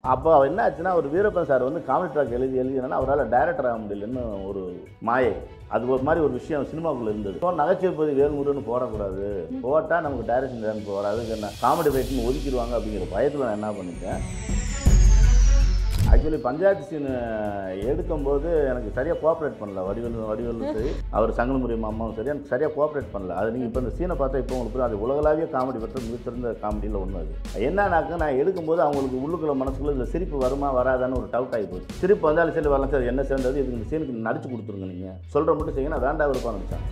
அப்போ என்ன ஆச்சுன்னா, ஒரு வீரப்பன் சார் வந்து காமெடி ட்ராக் எழுதினால அவரால் டைரக்டர் ஆக முடியலன்னு ஒரு மாயை. அது ஒரு மாதிரி ஒரு விஷயம் சினிமாக்குள்ளே இருந்தது. ஒரு நகைச்சுவை பதி வேல்முருகன்னு போடக்கூடாது, போட்டால் நமக்கு டைரக்ஷன் ரேங்க் வராது, என்ன காமெடி ரைட்டுன்னு ஒதுக்கிடுவாங்க அப்படிங்கிற பயத்தில் நான் என்ன பண்ணிட்டேன். ஆக்சுவலி பஞ்சாயத்து சீனு எடுக்கும்போது எனக்கு சரியாக கோஆப்ரேட் பண்ணல. வடிவேலும் சரி, அவர் சங்கல்முறை அம்மாவும் சரி, எனக்கு சரியாக கோஆப்ரேட் பண்ணல. அது நீங்கள் இப்போ இந்த சீனை பார்த்தா இப்போ உங்களுக்கு அது உலகளாவிய காமெடி பெற்ற மிகச்சிறந்த காமெடியில் ஒன்று. அது என்னன்னாக்க, நான் எடுக்கும்போது அவங்களுக்கு உள்ளுக்குள்ள மனசுக்குள்ள இந்த சிரிப்பு வருமா வராதான்னு ஒரு டவுட் ஆகி போச்சு. சிரிப்பு வந்தாலும் சரி வரலாம் சார், என்ன சேர்ந்தது இதுக்கு இந்த சீனுக்கு நடிச்சு கொடுத்துருங்க, நீங்கள் சொல்கிற மட்டும் செய்யுங்க, வேண்டாம் விருப்பம் நினச்சேன்.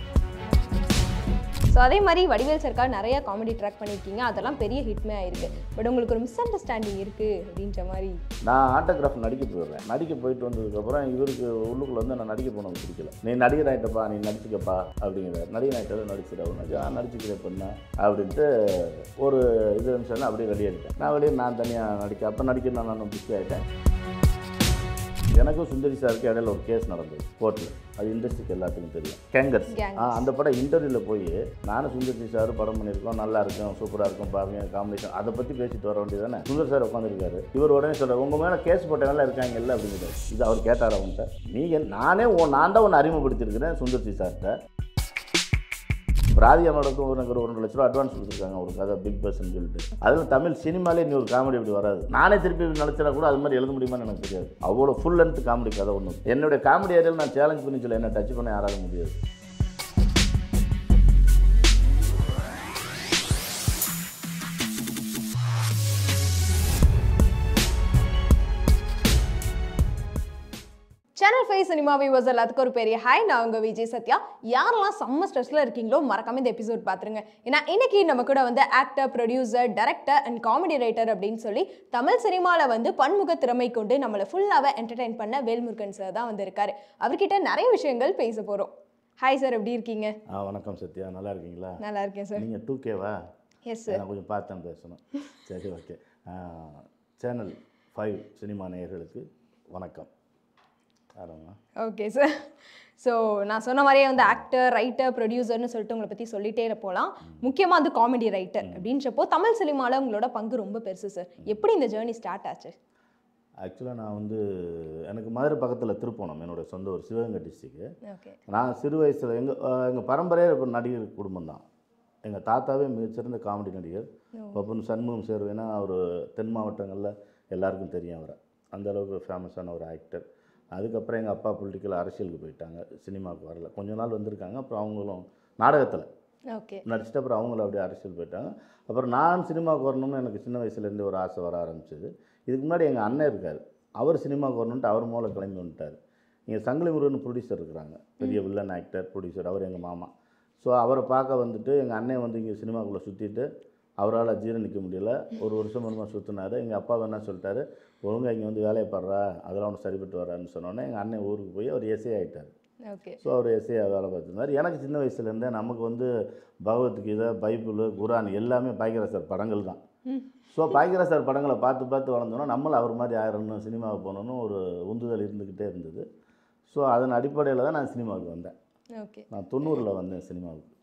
ஸோ அதே மாதிரி வடிவேல் சர்க்கார் நிறைய காமெடி ட்ராக் பண்ணியிருக்கீங்க, அதெல்லாம் பெரிய ஹிட்மே ஆயிருக்கு. பட் உங்களுக்கு ஒரு மிஸ் அண்டர்ஸ்டாண்டிங் இருக்குது அப்படின்ற மாதிரி. நான் ஆட்டோகிராஃப் நடிக்க போயிடுறேன். நடிக்க போயிட்டு வந்ததுக்கப்புறம் இவருக்கு உள்ளுக்குள்ள வந்து நான் நடிக்க போனது பிடிக்கல. நீ நடிகர் ஆகிட்டப்பா, நீ நடிச்சுக்கப்பா அப்படிங்கிறார். நடிகர் ஆகிட்டாலும் நடிச்சிட நடிச்சுக்கிறேன் பொண்ணு அப்படின்ட்டு ஒரு இது சொன்னால் அப்படியே ரெடி ஆகிட்டேன். நான் வெளியே நான் தனியாக நடிக்க அப்போ நடிக்க நான் பிஸி ஆகிட்டேன். எனக்கும் சுந்தரி சாருக்கு இடையில ஒரு கேஸ் நடந்தது கோர்ட்டில். அது இண்டஸ்ட்ரிக்கு எல்லாத்துக்கும் தெரியும், கேங்கர்ஸ். அந்த படம் இன்டர்வியூவில் போய் நானும் சுந்தரி சார் படம் பண்ணியிருக்கோம், நல்லா இருக்கும், சூப்பராக இருக்கும், பாருங்க காம்பினேஷன், அதை பற்றி பேசிட்டு வர வேண்டியது தானே. சுந்தர் சார் உட்காந்துருக்காரு. இவர் உடனே சொல்கிறார், உங்கள் மேலே கேஸ் போட்டவங்களாம் இருக்காங்க இல்லை அப்படிங்கிறார். இது அவர் கேட்டார் அவன்கிட்ட. நீங்கள் நான் தான் ஒன்று அறிமுகப்படுத்தியிருக்கிறேன் சுந்தர்சி சார்கிட்ட. ராதிகா மேடக்கும் எனக்கு ஒரு 2 லட்ச ரூபா அட்வான்ஸ் கொடுத்துருக்காங்க ஒரு கதை பிக் பஸ்ன்னு சொல்லிட்டு. அதில் தமிழ் சினிமாலே இன்னும் ஒரு காமெடி அப்படி வராது. நானே திருப்பி நினச்சா கூட அது மாதிரி எழுத முடியுமான்னு எனக்கு தெரியாது. அவ்வளோ ஃபுல் லென்த் காமெடி கதை ஒன்று. என்னுடைய காமெடி ஏரியாவில் நான் சேலஞ்ச் பண்ணி சொல்ல, என்ன டச் பண்ண யாராலும் முடியாது. சேனல் 5 சினிமா வியூவர்ஸ் எல்லாத்துக்கும் ஒரு பெரிய ஹாய். நான் உங்கள் விஜய் சத்யா. யாரெல்லாம் செம்ம ஸ்ட்ரெஸ்ல இருக்கீங்களோ மறக்காம இந்த எபிசோட் பார்த்துருங்க. ஏன்னா இன்னைக்கு நம்ம கூட வந்து actor, producer, director and comedy writer அப்படின்னு சொல்லி தமிழ் சினிமாவில் வந்து பன்முக திறமை கொண்டு நம்மளை ஃபுல்லாக என்டர்டெயின் பண்ண வேல்முருகன் சார் தான் வந்திருக்காரு. அவர்கிட்ட நிறைய விஷயங்கள் பேச போகிறோம். ஹாய் சார், எப்படி இருக்கீங்க? வணக்கம் சத்யா, நல்லா இருக்கீங்களா? நல்லா இருக்கேன் சார். நீங்கள் 2Kவா? Yes sir. நான் கொஞ்சம் பார்த்தேன் பேசணும். சரி, ஓகே. சேனல் 5 சினிமா நேயர்களுக்கு வணக்கம். Okay sir. ஸோ நான் சொன்ன மாதிரியே வந்து ஆக்டர், ரைட்டர், ப்ரொடியூசர்னு சொல்லிட்டு உங்களை பற்றி சொல்லிட்டே போகலாம். முக்கியமாக வந்து காமெடி ரைட்டர் அப்படின்றப்போ தமிழ் சினிமாவில் உங்களோட பங்கு ரொம்ப பெருசு சார். எப்படி இந்த ஜேர்னி ஸ்டார்ட் ஆச்சு? ஆக்சுவலாக நான் வந்து எனக்கு மதுரை பக்கத்தில் திருப்போணம் என்னோடய சொந்த ஒரு சிவகங்கை டிஸ்ட்ரிக்கு. ஓகே. நான் சிறு வயசில் எங்கள் பரம்பரையே இப்போ நடிகர் குடும்பம் தான். எங்கள் தாத்தாவே மிகச்சிறந்த காமெடி நடிகர். பப்புன் சண்முகம் சேர்வேன்னா அவர் தென் மாவட்டங்களில் எல்லாருக்கும் தெரியும் அவரை. அந்தளவுக்கு ஃபேமஸான ஒரு ஆக்டர். அதுக்கப்புறம் எங்கள் அப்பா பொலிட்டிக்கல் அரசியலுக்கு போயிட்டாங்க, சினிமாவுக்கு வரல. கொஞ்ச நாள் வந்திருக்காங்க, அப்புறம் அவங்களும் நாடகத்தில் ஓகே நடிச்சுட்டு அப்புறம் அவங்களும் அப்படியே அரசியல் போயிட்டாங்க. அப்புறம் நான் சினிமாவுக்கு வரணும்னு எனக்கு சின்ன வயசுலேருந்தே ஒரு ஆசை வர ஆரம்பிச்சிது. இதுக்கு முன்னாடி எங்கள் அண்ணன் இருக்கார், அவர் சினிமாவுக்கு வரணுன்ட்டு அவர் மூலம் கிளம்பி வந்துட்டார். இங்கே சங்கிலி முருகன் ப்ரொடியூசர் இருக்கிறாங்க, பெரிய வில்லன் ஆக்டர் ப்ரொடியூசர், அவர் எங்கள் மாமா. ஸோ அவரை பார்க்க வந்துட்டு எங்கள் அண்ணன் வந்து இங்கே சினிமாக்குள்ளே சுற்றிட்டு அவரால் ஜீரணிக்க முடியல. ஒரு வருஷம் மூலமாக சுற்றினார். எங்கள் அப்பா என்ன சொல்லிட்டாரு, ஒழுங்காக இங்கே வந்து வேலையை பாடுறா, அதெல்லாம் ஒன்று சரிப்பட்டு வரான்னு சொன்னோன்னே எங்கள் அண்ணன் ஊருக்கு போய் அவர் எஸ்ஏ ஆகிட்டார். ஓகே. ஸோ அவர் எஸ்ஏ வேலை பார்த்துருந்தார். எனக்கு சின்ன வயசுலேருந்தே நமக்கு வந்து பகவத்கீதை, பைபிள், குரான் எல்லாமே பாக்கியராஜ் படங்கள் தான். ஸோ பாக்கியராஜ் படங்களை பார்த்து பார்த்து வளர்ந்தோன்னா நம்மளும் அவர் மாதிரி ஆயிரணும், சினிமாவுக்கு போகணுன்னு ஒரு உந்துதல் இருந்துக்கிட்டே இருந்தது. ஸோ அதன் அடிப்படையில் தான் நான் சினிமாவுக்கு வந்தேன். ஓகே. நான் 90ல் வந்தேன் சினிமாவுக்கு.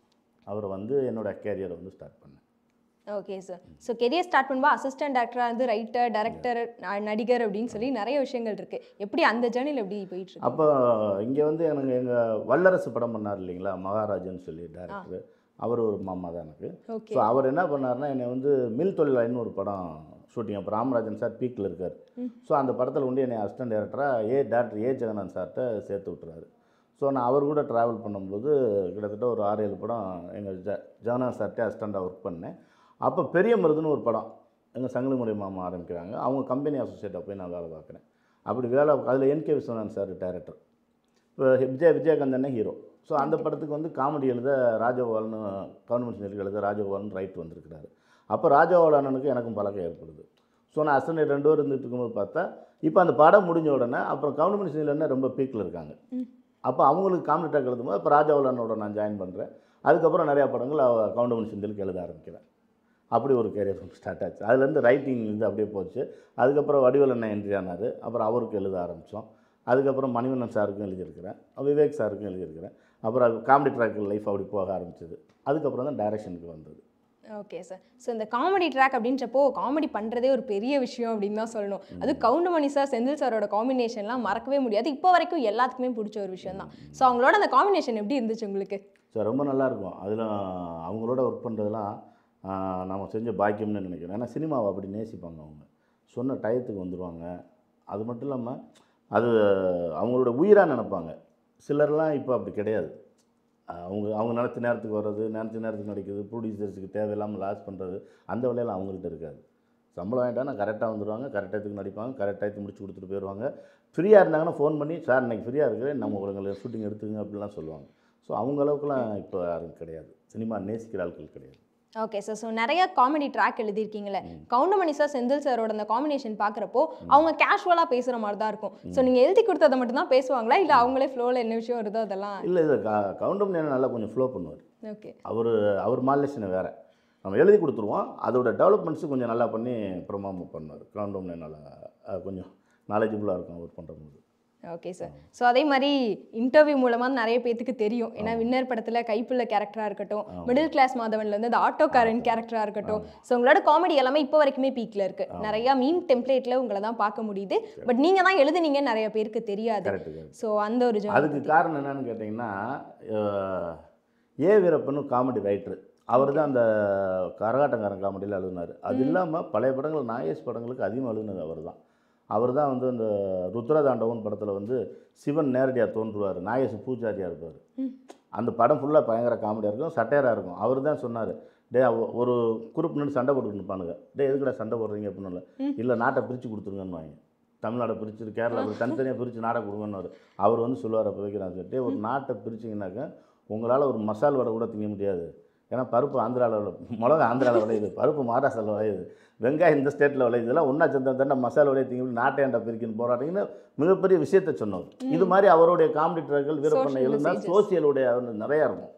அவரை வந்து என்னோடய கேரியரை வந்து ஸ்டார்ட் பண்ணேன். Okay sir. So career start பண்ணும்போது அசிஸ்டன்ட் ஆக்டராக இருந்து ரைட்டர், டைரக்டர், நடிகர் அப்படின்னு சொல்லி நிறைய விஷயங்கள் இருக்குது. எப்படி அந்த ஜேர்னியில் எப்படி போயிட்டுருக்கு? அப்போ இங்கே வந்து எனக்கு எங்கள் வல்லரசு படம் பண்ணார் இல்லைங்களா, மகாராஜன்னு சொல்லி டைரக்டர், அவர் ஒரு மாமா தான் எனக்கு. ஸோ அவர் என்ன பண்ணார்னா, என்னை வந்து மில் தொழிலாளின்னு ஒரு படம் ஷூட்டிங், அப்போ ராமராஜன் சார் பீக்கில் இருக்கார். ஸோ அந்த படத்தில் வந்து என்னை அசிஸ்டன்ட் டைரக்டராக டேரக்டர் ஜெகநாதன் சார்கிட்ட சேர்த்து விட்டுறாரு. ஸோ நான் அவர் கூட ட்ராவல் பண்ணும்போது கிட்டத்தட்ட ஒரு 6-7 படம் எங்கள் ஜெகநாதன் சார்கிட்ட அசிஸ்டண்ட்டாக ஒர்க் பண்ணேன். அப்போ பெரிய மருதுன்னு ஒரு படம் எங்கள் சங்கிலிமுறை மாமா ஆரம்பிக்கிறாங்க. அவங்க கம்பெனி அசோசியேட்டாக போய் நான் வேலை பார்க்குறேன். அப்படி வேலை அதில் என்கே விஸ்வநாதன் சார் டைரக்டர், இப்போ விஜயகாந்தன்னே ஹீரோ. ஸோ அந்த படத்துக்கு வந்து காமெடி எழுத ராஜகோபால்னு கவர்மெண்ட் எழுத ராஜகோபால்னு ரைட் வந்திருக்கிறாரு. அப்போ ராஜகோபால் அண்ணனுக்கு எனக்கும் பழக்கம் ஏற்படுது. ஸோ நான் அசன் 2 பேர் இருந்துட்டு இருக்கும்போது பார்த்தா, இப்போ அந்த படம் முடிஞ்ச உடனே அப்புறம் கவர்மெண்ட் சீனியர்னா ரொம்ப பீக்கில் இருக்காங்க. அப்போ அவங்களுக்கு காமெடி ட்ராக் எழுதும்போது இப்போ ராஜகோபால் அண்ணனோட நான் ஜாயின் பண்ணுறேன். அதுக்கப்புறம் நிறையா படங்கள் கவுண்டமணி செந்திலுக்கு எழுத ஆரம்பிக்கிறேன். அப்படி ஒரு கேரியர் ஸ்டார்ட் ஆச்சு. அதுலேருந்து ரைட்டிங் இது அப்படியே போச்சு. அதுக்கப்புறம் வடிவேல் அண்ணன் என்ட்ரி ஆனார். அப்புறம் அவருக்கு எழுத ஆரம்பித்தோம். அதுக்கப்புறம் மணிவண்ணன் சாருக்கும் எழுதியிருக்கிறேன், விவேக் சாருக்கும் எழுதியிருக்கிறேன். அப்புறம் காமெடி ட்ராக் லைஃப் அப்படி போக ஆரம்பிச்சது. அதுக்கப்புறம் தான் டைரக்ஷனுக்கு வந்தது. Okay sir. ஸோ இந்த காமெடி ட்ராக் அப்படின்றப்போ காமெடி பண்ணுறதே ஒரு பெரிய விஷயம் அப்படின்னு தான் சொல்லணும். அது கவுண்டமணி சார் செந்தில் சாரோட காம்பினேஷன்லாம் மறக்கவே முடியாது. இப்போ வரைக்கும் எல்லாத்துக்குமே பிடிச்ச ஒரு விஷயம் தான். ஸோ அவங்களோட அந்த காம்பினேஷன் எப்படி இருந்துச்சு உங்களுக்கு? சார் ரொம்ப நல்லாயிருக்கும். அதில் அவங்களோட ஒர்க் பண்ணுறதுலாம் நம்ம செஞ்ச பாக்கியம்னு நினைக்கிறேன். ஏன்னா சினிமாவை அப்படி நேசிப்பாங்க அவங்க. சொன்ன டயத்துக்கு வந்துடுவாங்க. அது மட்டும் இல்லாமல் அது அவங்களோட உயிராக நினைப்பாங்க. சிலர்லாம் இப்போ அப்படி கிடையாது. அவங்க நினச்ச நேரத்துக்கு வர்றது, நினச்ச நேரத்துக்கு நடிக்கிறது, ப்ரொடியூசர்ஸுக்கு தேவையில்லாமல் லாஸ் பண்ணுறது, அந்த வேலையெல்லாம் அவங்கள்ட்ட இருக்காது. சம்பளம் வாங்கிட்டாங்கன்னா கரெக்டாக வந்துடுவாங்க, கரெக்ட் டயத்துக்கு நடிப்பாங்க, கரெக்ட் டயத்துக்கு முடிச்சு கொடுத்துட்டு போயிடுவாங்க. ஃப்ரீயாக இருந்தாங்கன்னா ஃபோன் பண்ணி, சார் இன்றைக்கி ஃப்ரீயாக இருக்கிறேன், நம்ம உங்களுக்கு ஷூட்டிங் எடுத்துங்க அப்படிலாம் சொல்லுவாங்க. ஸோ அவங்க அளவுக்குலாம் இப்போ யாரும் கிடையாது. சினிமா நேசிக்கிற ஆட்கள் கிடையாது. Okay sir. ஸோ நிறைய காமெடி ட்ராக் எழுதியிருக்கீங்களே, கவுண்டமணி சார் செந்தில் சாரோட அந்த காம்பினேஷன் பார்க்குறப்போ அவங்க கேஷுவலாக பேசுகிற மாதிரி தான் இருக்கும். ஸோ நீங்கள் எழுதி கொடுத்ததை மட்டும்தான் பேசுவாங்களா, இல்லை அவங்களே ஃப்ளோவில் என்ன விஷயம் வருதோ அதெல்லாம்? இல்லை இது கவுண்டமணி நல்லா கொஞ்சம் ஃப்ளோ பண்ணுவார். ஓகே. அவர் மாடலேஷனை வேறு நம்ம எழுதி கொடுத்துருவோம். அதோட டெவலப்மெண்ட்ஸு கொஞ்சம் நல்லா பண்ணி அப்புறமா பண்ணுவார். கவுண்டமணி நல்லா கொஞ்சம் நாலேஜபுளாக இருக்கும் அவர் பண்ணும்போது. Okay sir. ஸோ அதே மாதிரி இன்டர்வியூ மூலமாக நிறைய பேத்துக்கு தெரியும். ஏன்னா வின்னர் படத்தில் கைப்புள்ள கேரக்டராக இருக்கட்டும், மிடில் கிளாஸ் மாதவன்லேருந்து அந்த ஆட்டோக்காரன் கேரக்டராக இருக்கட்டும், ஸோ உங்களோட காமெடி எல்லாமே இப்போ வரைக்குமே பீக்கில் இருக்குது. நிறையா மீம் டெம்ப்ளேட்டில் உங்களை தான் பார்க்க முடியுது. பட் நீங்கள் தான் எழுதுனீங்க நிறைய பேருக்கு தெரியாது. ஸோ அந்த ஒரு அதுக்கு காரணம் என்னன்னு கேட்டிங்கன்னா, ஏ வீரப்பனும் காமெடி ரைட்டரு. அவர் தான் அந்த கரகாட்டக்காரன் காமெடியில் எழுதினார். அது இல்லாமல் பழைய படங்கள் நாகேஷ் படங்களுக்கு அதிகமாக எழுதினது அவர் தான். அவர் தான் வந்து இந்த ருத்ரதாண்டவன் படத்தில் வந்து சிவன் நேரடியாக தோன்றுவார், நாகேஷ் பூஜாரியாக இருப்பார். அந்த படம் ஃபுல்லாக பயங்கர காமெடியாக இருக்கும், சட்டையராக இருக்கும். அவர் தான் சொன்னார், ஒரு குரூப் நின்று சண்டை போட்டுக்கிட்டு இருப்பானுங்க, எதுக்குடா சண்டை போடுறீங்க அப்படின்னு. இல்லை நாட்டை பிரித்து கொடுத்துருங்கன்னு வாங்க, தமிழ்நாட்டை பிரித்து கேரளா தனித்தனியாக பிரித்து நாட்டை கொடுங்கன்னு அவர் வந்து சொல்லுவார். அப்போ வைக்கிறான்னு சொல்லிட்டு, ஒரு நாட்டை பிரிச்சிங்கனாக்கா உங்களால் ஒரு மசால் வடை கூட திங்க முடியாது. ஏன்னா பருப்பு ஆந்திராவில், மிளகா ஆந்திராவில் விளையுது, பருப்பு மகாராஷ்டிராவில் விளையுது, வெங்காயம் இந்த ஸ்டேட்டில் விளையுது, இதெல்லாம் ஒன்றா சேர்ந்த தண்டை மசாலா விளைய திங்க நாட்டையாண்டா பிரிக்கின்னு போராட்டிங்கன்னு மிகப்பெரிய விஷயத்தை சொன்னவர். இது மாதிரி அவருடைய காமெடி ட்ராக்கள் வீரப்பண்ண எழுதினா சோசியலுடைய நிறையா இருக்கும்.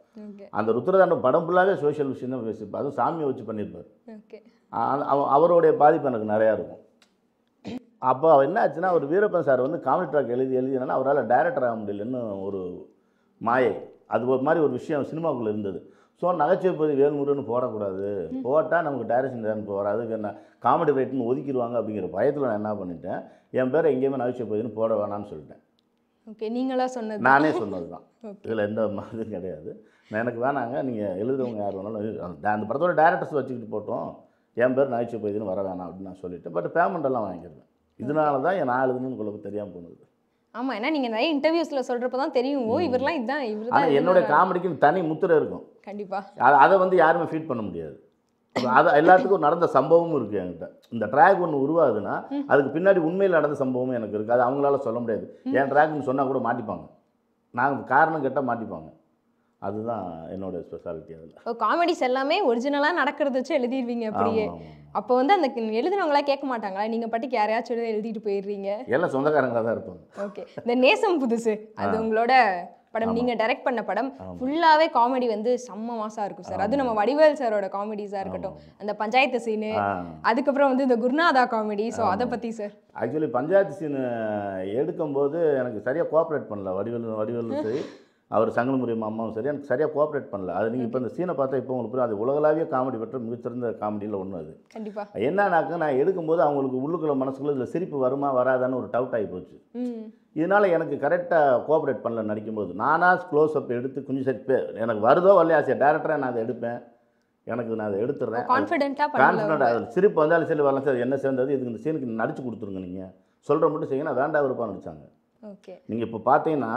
அந்த ருத்ரதாண்டம் படம் ஃபுல்லாகவே சோஷியல் விஷயம் தான் பேசியிருப்பார். அதுவும் சாமியை வச்சு பண்ணியிருப்பார். அவருடைய பாதிப்பு எனக்கு நிறையா இருக்கும். அப்போ என்ன ஆச்சுன்னா, அவர் வீரப்பன் சார் வந்து காமெடி ட்ராக் எழுதினா அவரால் டைரக்டர் ஆக முடியலன்னு ஒரு மாயை, அது ஒரு மாதிரி ஒரு விஷயம் சினிமாவுக்குள்ளே இருந்தது. ஸோ நகைச்சுவை பதி வேல்முருகன்னு போடக்கூடாது, போட்டால் நமக்கு டைரக்ஷன் தான் வராது, என்ன காமெடி ரைட்டுன்னு ஒதுக்கிடுவாங்க அப்படிங்கிற பயத்தில் நான் என்ன பண்ணிட்டேன், என் பேரை எங்கேயுமே நகைச்சுவை பதின்னு போட வேணான்னு சொல்லிட்டேன். ஓகே. நீங்களா சொன்னது? நானே சொன்னது தான். இதில் எந்த இதுவும் கிடையாது. நான் எனக்கு வேணாங்க, நீங்கள் எழுதுறவங்க யார் வேணாலும் அந்த படத்தோட டேரக்டர்ஸ் வச்சுக்கிட்டு போட்டோம், என் பேர் நகைச்சுவை பதின்னு வர வேணாம் அப்படின்னு நான் சொல்லிவிட்டேன். பட் பேமெண்ட்டெல்லாம் வாங்கிடுவேன். இதனால தான் நான் எழுதுணுன்னு உங்களுக்கு தெரியாமல் போனது. ஆமாம், ஏன்னா நீங்கள் நிறைய இன்டர்வியூஸில் சொல்கிறப்ப தான் தெரியும், ஓ இவரெலாம் இதுதான் இவர் தான். ஆனால் என்னுடைய காமெடிக்கு தனி முத்திரை இருக்கும். கண்டிப்பாக அதை வந்து யாருமே ஃபீட் பண்ண முடியாது. அது எல்லாத்துக்கும் நடந்த சம்பவமும் இருக்குது என்கிட்ட. இந்த ட்ராக் ஒன்று உருவாகுதுன்னா அதுக்கு பின்னாடி உண்மையில் நடந்த சம்பவமும் எனக்கு இருக்குது. அது அவங்களால சொல்ல முடியாது. என் ட்ராக்னு சொன்னால் கூட மாட்டிப்பாங்க, நாங்கள் காரணம் கேட்டால் மாட்டிப்பாங்க. அதுதான் என்னோட ஸ்பெஷாலிட்டி. அதில் காமெடிஸ் எல்லாமே ஒரிஜினலாக நடக்கிறத வச்சு எழுதிடுவீங்க அப்படியே. அப்போ வந்து அந்த எழுதுனவங்களா கேட்க மாட்டாங்களா, நீங்கள் பாட்டுக்கு யாரையாச்சும் எழுதிட்டு போயிடுறீங்க? எல்லாம் சொந்தக்காரங்களாக தான் இருப்பாங்க. ஓகே. இந்த நேசம் புதுசு அது உங்களோட படம், நீங்கள் டைரக்ட் பண்ண படம் ஃபுல்லாகவே காமெடி வந்து செம்ம மாசாக இருக்கும் சார். அது நம்ம வடிவேல் சாரோட காமெடிஸாக இருக்கட்டும், அந்த பஞ்சாயத்து சீனு, அதுக்கப்புறம் வந்து இந்த குருநாதா காமெடி. ஸோ அதை பற்றி சார். ஆக்சுவலி பஞ்சாயத்து சீனு எடுக்கும்போது எனக்கு சரியாக கோஆப்ரேட் பண்ணல வடிவேலும் சரி, அவர் சங்கல்முறை அம்மாவும் சரி, எனக்கு சரியாக கோஆப்ரேட் பண்ணல. அது நீங்கள் இப்போ இந்த சீனை பார்த்தா இப்போ உங்களுக்கு புரியும், அது உலகளாவிய காமெடி பெற்ற மிகச்சிறந்த காமெடியில் ஒன்று. அது கண்டிப்பாக என்னன்னாக்க, நான் எடுக்கும்போது அவங்களுக்கு உள்ளுக்குள்ள மனசுக்குள்ள இதில் சிரிப்பு வருமா வராதான்னு ஒரு டவுட் ஆகி போச்சு. இதனால் எனக்கு கரெக்டாக கோஆப்ரேட் பண்ணல. நடிக்கும்போது நானாக க்ளோஸ் அப் எடுத்து கொஞ்சம் சரி எனக்கு வருதோ வரலையா, சரி டேரக்டராக நான் அதை எடுப்பேன், நான் அதை எடுத்துடுறேன் கான்ஃபிடென்ட்டாக. அதில் சிரிப்பு வந்தாலும் சரி வரலாம் சார், என்ன சேர்ந்தது இதுக்கு இந்த சீனுக்கு நடிச்சு கொடுத்துருங்க, நீங்கள் சொல்கிற மட்டும் செய்யுங்க, வேண்டாம் விருப்பம் நடிச்சாங்க. ஓகே. நீங்கள் இப்போ பார்த்தீங்கன்னா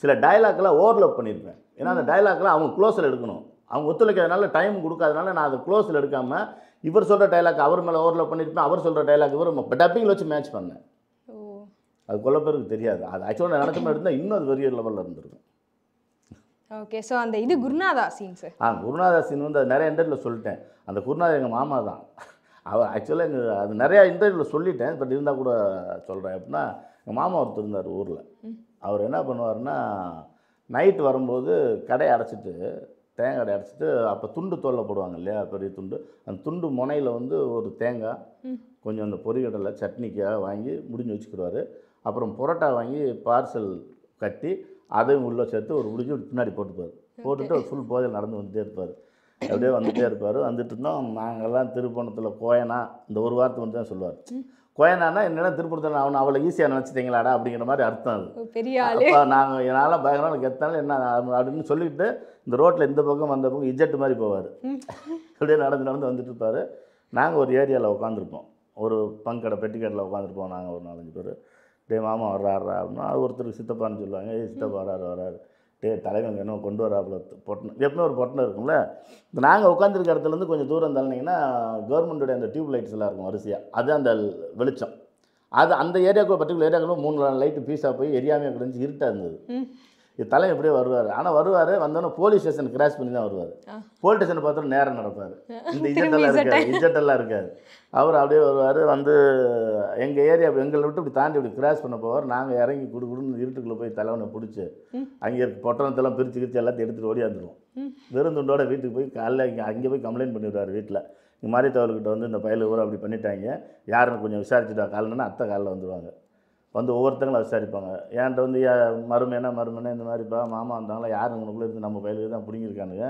சில டைலாக்லாம் ஓவர்லப் பண்ணியிருப்பேன். ஏன்னா அந்த டைலாக்லாம் அவங்க க்ளோஸில் எடுக்கணும், அவங்க ஒத்துழைக்கிறதுனால டைம் கொடுக்காதனால நான் அதை க்ளோஸில் எடுக்காமல் இவர் சொல்கிற டைலாக் அவர் மேலே ஓவர்லப் பண்ணியிருப்பேன், அவர் சொல்கிற டைலாக் இவர் டப்பிங்கில் வச்சு மேட்ச் பண்ணேன். அது கொள்ள பேருக்கு தெரியாது. அது ஆக்சுவலாக நினச்ச மாதிரி இருந்தால் இன்னும் அது வெறிய லெவலில் இருந்திருக்கும். ஓகே. ஸோ அந்த இது குருநாதா சீன் சார். குருநாதா சீன் வந்து நிறைய இன்டர்வியூவில் சொல்லிட்டேன். அந்த குருநாதா எங்கள் மாமா தான். அவர் ஆக்சுவலாக அது நிறையா இன்டர்வியூவில் சொல்லிட்டேன், பட் இருந்தால் கூட சொல்கிறேன். எப்படின்னா, எங்கள் மாமா ஒருத்தர் இருந்தார் ஊரில். அவர் என்ன பண்ணுவார்னா, நைட்டு வரும்போது கடையை அடைச்சிட்டு, தேங்காய் கடை அடைச்சிட்டு, அப்போ துண்டு தோலில் போடுவாங்க இல்லையா, பெரிய துண்டு, அந்த துண்டு முனையில் வந்து ஒரு தேங்காய், கொஞ்சம் அந்த பொரிகடலை சட்னிக்காக வாங்கி முடிஞ்சு வச்சுக்கிடுவார். அப்புறம் புரோட்டா வாங்கி பார்சல் கட்டி அதையும் உள்ளே சேர்த்து ஒரு முடிஞ்சு பின்னாடி போட்டுப்பார். போட்டுட்டு ஒரு ஃபுல் போதையில் நடந்து வந்துட்டே இருப்பார். அப்படியே வந்துகிட்டே இருப்பார். வந்துட்டு இருந்தோம். நாங்கள்லாம் திருப்பணத்தில் கோயனா இந்த ஒரு வார்த்தை மட்டும் தான் சொல்லுவார். கோயனானா என்னென்னா திருப்பணத்தில் அவனை அவ்வளோ ஈஸியாக நினச்சிட்டிங்களாடா அப்படிங்கிற மாதிரி அர்த்தம் அது. பெரிய ஆளு. அப்போ நாங்கள் என்னால் பயங்கரம் எனக்கு எத்தாலும் என்ன அப்படின்னு சொல்லிவிட்டு இந்த ரோட்டில் இந்த பக்கம் அந்த பக்கம் இஜெட்டு மாதிரி போவார். அப்படியே நடந்து நடந்து வந்துட்டு இருப்பார். நாங்கள் ஒரு ஏரியாவில் உட்காந்துருப்போம். ஒரு பங்கடை பெட்டிக்கடையில் உட்காந்துருப்போம். நாங்கள் ஒரு 4-5 பேர். டே மாமா வர்றாரா அப்படின்னா அது ஒருத்தருக்கு சித்தப்பான்னு சொல்லுவாங்க. சித்தப்பா வராரு. டே தலைவங்க என்ன கொண்டு வராப்புல பொட்டணம் எப்பவுமே ஒரு பொட்டணம் இருக்கும்ல. நாங்கள் உட்காந்துருக்க இடத்துலேருந்து கொஞ்சம் தூரம் தள்ளினீங்கன்னா கவர்மெண்ட்டுடைய அந்த டியூப் லைட்ஸ் எல்லாம் இருக்கும் வரிசையாக. அது அந்த வெளிச்சம். அது அந்த ஏரியாவுக்கு பர்டிகுலர் ஏரியாவுக்கு 3 லைட்டு பீஸாக போய் எரியாமல் கிடந்துச்சு இருட்டாக இருந்தது. இது தலை எப்படியே வருவார். ஆனால் வந்தோன்னே போலீஸ் ஸ்டேஷன் கிராஸ் பண்ணி தான் வருவார். போலீஸ் ஸ்டேஷனை பார்த்தோன்னா நேரம் நடப்பார். இந்த இஜெட்டெல்லாம் இருக்காது. அவர் அப்படியே வருவார். வந்து எங்கள் ஏரியா எங்களை விட்டு இப்படி தாண்டி இப்படி கிராஸ் பண்ண போவார். நாங்கள் இறங்கி குடுக்குடுன்னு இருட்டுக்குள்ளே போய் தலைவனை பிடிச்சி அங்கே இருக்க பொட்டணத்தெல்லாம் பிரித்து எல்லாத்தையும் எடுத்துகிட்டு ஓடியாந்துருவோம். வெறும் துண்டோட வீட்டுக்கு போய் காலைல அங்கே போய் கம்ப்ளைண்ட் பண்ணிவிடுவார் வீட்டில். இங்கே மாதிரி தவறுக்கிட்ட வந்து இந்த பயில ஊரை அப்படி பண்ணிட்டாங்க, யாருன்னு கொஞ்சம் விசாரிச்சுட்டா காலைன்னா அத்தை காலையில் வந்துடுவாங்க. வந்து ஒவ்வொருத்தங்களும் விசாரிப்பாங்க. என்கிட்ட வந்து மருமைனா இந்த மாதிரிப்பா மாமா வந்தாங்களா, யார் உங்களுக்குள்ளே இருந்து நம்ம பயிலுக்கு தான் பிடிங்கிருக்கானுங்க,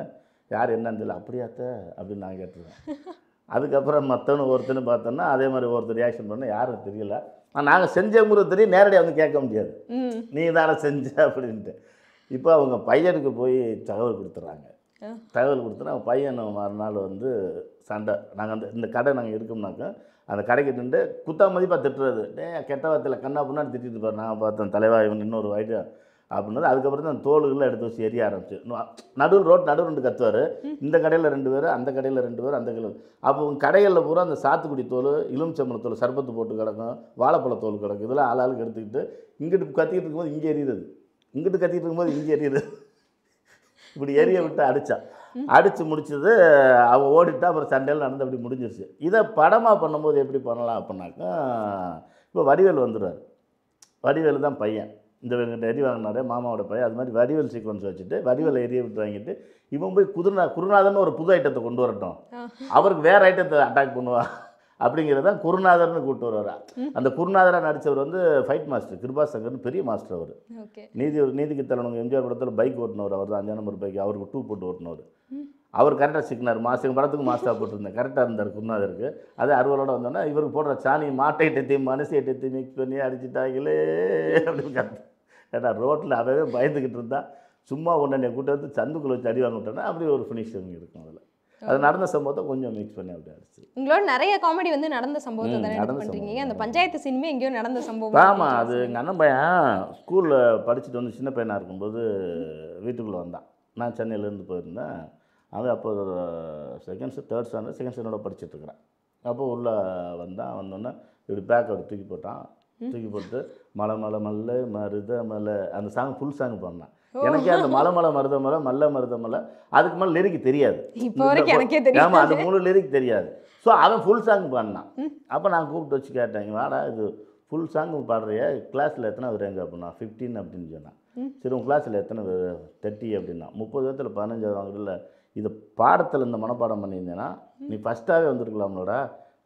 யார் என்னன்னு தெரியல. அப்படியாத்த அப்படின்னு நான் கேட்டுருவேன். அதுக்கப்புறம் மற்றவனு ஒருத்தன்னு பார்த்தோன்னா அதே மாதிரி ஒருத்தர் ரியாக்ஷன் பண்ண யாரும் தெரியல. நாங்கள் செஞ்சவங்களுக்கு தெரியும், நேரடியாக வந்து கேட்க முடியாது, நீ தானே செஞ்ச அப்படின்ட்டு. இப்போ அவங்க பையனுக்கு போய் தகவல் கொடுத்துட்றாங்க. தகவல் கொடுத்தோன்னா அவன் பையன் மறுநாள் வந்து சண்டை. நாங்கள் இந்த கடை நாங்கள் இருக்கோம்னாக்கா அந்த கடைக்கு நின்று குத்தா மதிப்பாக திட்டுறது. கெட்ட வார்த்தையில் கண்ணா புண்ணான்னு திட்டிட்டு இருப்பார். நான் பார்த்தேன் தலைவா இவன் இன்னொரு வாய்ட்டு அப்படின்னது. அதுக்கப்புறம் தான் தோளுகள்லாம் எடுத்து வச்சு எரிய ஆரம்பிச்சு. நடுவில் ரெண்டு கத்துவார். இந்த கடையில் 2 பேர், அந்த கடையில் 2 பேர், அந்த கடையில். அப்போ உங்கள் கடைகளில் பூரா அந்த சாத்துக்குடி தோல், எலுமிச்சம்பழத்தோல் சர்பத்து போட்டு கிடக்கும், வாழைப்பழத்தோல் கிடக்கும். இதெல்லாம் ஆளாளுக்கு எடுத்துக்கிட்டு இங்கிட்டு கத்திக்கிட்டு இருக்கும்போது இங்கே எரியுறது, இங்கிட்டு கத்திக்கிட்டு இருக்கும்போது இங்கே எரியுது. இப்படி எரிய விட்டு அடித்து முடிச்சது. அவன் ஓடிட்டா. அப்புறம் சண்டையில் நடந்து அப்படி முடிஞ்சிருச்சு. இதை படமாக பண்ணும்போது எப்படி பண்ணலாம் அப்படின்னாக்கா, இப்போ வடிவேல் வந்துடுவார். வடிவேல் தான் பையன். இந்த எரி வாங்கினாரு மாமாவோட பையன். அது மாதிரி வடிவேல் சீக்வன்ஸ் வச்சுட்டு வடிவேல் எரிய விட்டு வாங்கிட்டு இவன் போய் குருநாதர்னு ஒரு புது ஐட்டத்தை கொண்டு வரட்டும், அவருக்கு வேறு ஐட்டத்தை அட்டாக் பண்ணுவா அப்படிங்கிறது தான் குருநாதர்னு கூப்பிட்டு வருவார். அந்த குருநாதராக நடித்தவர் வந்து ஃபைட் மாஸ்டர் கிருபாசங்கர்னு பெரிய மாஸ்டர். அவர் நீதிக்கு தலைவனுங்க எம்ஜிஆர் படத்தில் பைக் ஓட்டினவர். அவர் தான் 5 நம்பர் பைக் அவருக்கு 2 போட்டு ஓட்டினவர். அவர் கரெக்டாக சிக்கினார். எங்கள் படத்துக்கு மாஸ்டராக போட்டிருந்தேன். கரெக்டாக இருந்தார் குருநாதருக்கு. அதே அறுவலோடு வந்தோன்னா இவருக்கு போடுற சாணி மாட்டை ஐட்டத்தையும் மனசு ஐட்டத்தையும் மிக்ஸ் பண்ணி அடிச்சுட்டாங்களே அப்படின்னு கற்று. ஏன்னா ரோட்டில் அவவே பயந்துக்கிட்டு இருந்தால் சும்மா ஒன்றை கூட்ட வந்து சந்துக்குள்ளே வச்சு அடி வாங்க விட்டோன்னா அப்படி ஒரு ஃபினிஷிங் இருக்கும். அதில் அது நடந்த சம்பவத்தை கொஞ்சம் மிக்ஸ் பண்ணி அப்படி அடிச்சு. உங்களோட நிறைய காமெடி வந்து நடந்த சம்பவத்தை தானே பண்ணுறீங்க. அந்த பஞ்சாயத்து சீனுமே எங்கேயோ நடந்த சம்பவம். ஆமாம், அது எங்கள் அண்ணன் பையன் ஸ்கூலில் படிச்சுட்டு வந்து சின்ன பையனாக இருக்கும்போது வீட்டுக்குள்ளே வந்தான். நான் சென்னையிலேருந்து போயிருந்தேன். அது அப்போ செகண்ட் ஸ்டாண்டர்டோட படிச்சுட்ருக்கிறேன். அப்போ உள்ளே வந்தோன்னே இப்படி பேக் அப்படி தூக்கி போட்டு மலை மருத மலை அந்த சாங் ஃபுல் சாங் பண்ணான். எனக்கே அந்த மலை மருத மலை அதுக்கு மேலே லிரிக் தெரியாது. ஆமாம், அந்த 3 லிரிக் தெரியாது. ஸோ அவன் ஃபுல் சாங் பாடினான். அப்போ நான் கூப்பிட்டு வச்சு கேட்டேன், வாடா இது ஃபுல் சாங் பாடுறிய, கிளாஸில் எத்தனை வரேங்க அப்படின்னா 15 அப்படின்னு சொன்னான். சரி உங்கள் கிளாஸில் எத்தனை 30 அப்படின்னா 30 பேர்த்தில் 15 வாங்குறதில்ல, இது பாடத்தில் இந்த மனப்பாடம் பண்ணியிருந்தேன்னா நீ ஃபஸ்ட்டாகவே வந்துருக்கலாம்னோடா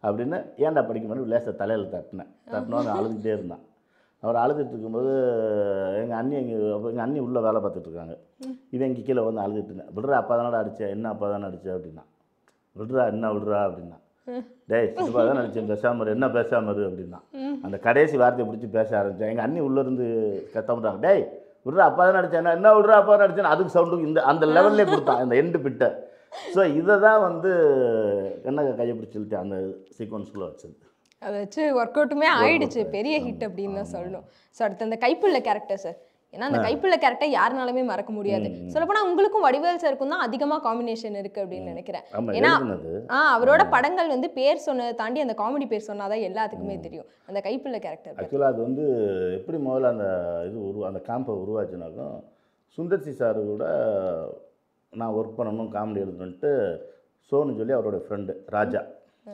அப்படின்னு ஏன்டா படிக்க மாதிரி லேசாக தலையில் தட்டினோன்னு அழுதுகிட்டே இருந்தான். அவர் அழுதுட்டு இருக்கும்போது எங்கள் அண்ணி உள்ளே வேலை பார்த்துட்ருக்காங்க. இவன் இங்கே கீழே வந்து அழுதுட்டு இருந்தேன். விடுறா அப்பா தானடா அடித்தேன், என்ன அப்பா தானே அடித்தேன் அப்படின்னா. விடுறா அப்படின்னா. டேய் சித்தப்பா தான் அடித்தேன், பேசாமரு என்ன பேசாமரு அப்படின்னா. அந்த கடைசி வார்த்தையை பிடிச்சி பேச ஆரம்பித்தேன். எங்கள் அண்ணி உள்ளேருந்து கத்தப்படுறாங்க, டேய் விடுறா அப்பா தான் அடித்தேன், என்ன விடுறா அப்பா தான் அடித்தேன். அதுக்கு சவுண்டுக்கு அந்த லெவல்லே கொடுத்தான் இந்த எண்டு பிட்டை. ஸோ இதை தான் வந்து என்ன கையை பிடிச்சிட்டு அந்த சீக்வன்ஸ்குள்ளே வச்சது. அதை வச்சு ஒர்க் அவுட்டுமே ஆயிடுச்சு, பெரிய ஹிட் அப்படின்னு தான் சொல்லணும். ஸோ அடுத்து அந்த கைப்புள்ள கேரக்டர் சார், ஏன்னா அந்த கைப்புள்ள கேரக்டர் யாருனாலுமே மறக்க முடியாது. சொல்லப்போனால் உங்களுக்கும் வடிவேல் சாருக்கும் தான் அதிகமாக காம்பினேஷன் இருக்குது அப்படின்னு நினைக்கிறேன். ஏன்னா அவரோட படங்கள் வந்து பேர் சொன்னதை தாண்டி அந்த காமெடி பேர் சொன்னாதான் எல்லாத்துக்குமே தெரியும். அந்த கைப்புள்ள கேரக்டர் ஆக்சுவலாக அது வந்து எப்படி முதல்ல அந்த அந்த காம்பை உருவாச்சுனாக்கும் சுந்தர்சி சாரு கூட நான் ஒர்க் பண்ணணும் காமெடி எழுதணுன்ட்டு சோன்னு சொல்லி அவரோட ஃப்ரெண்டு ராஜா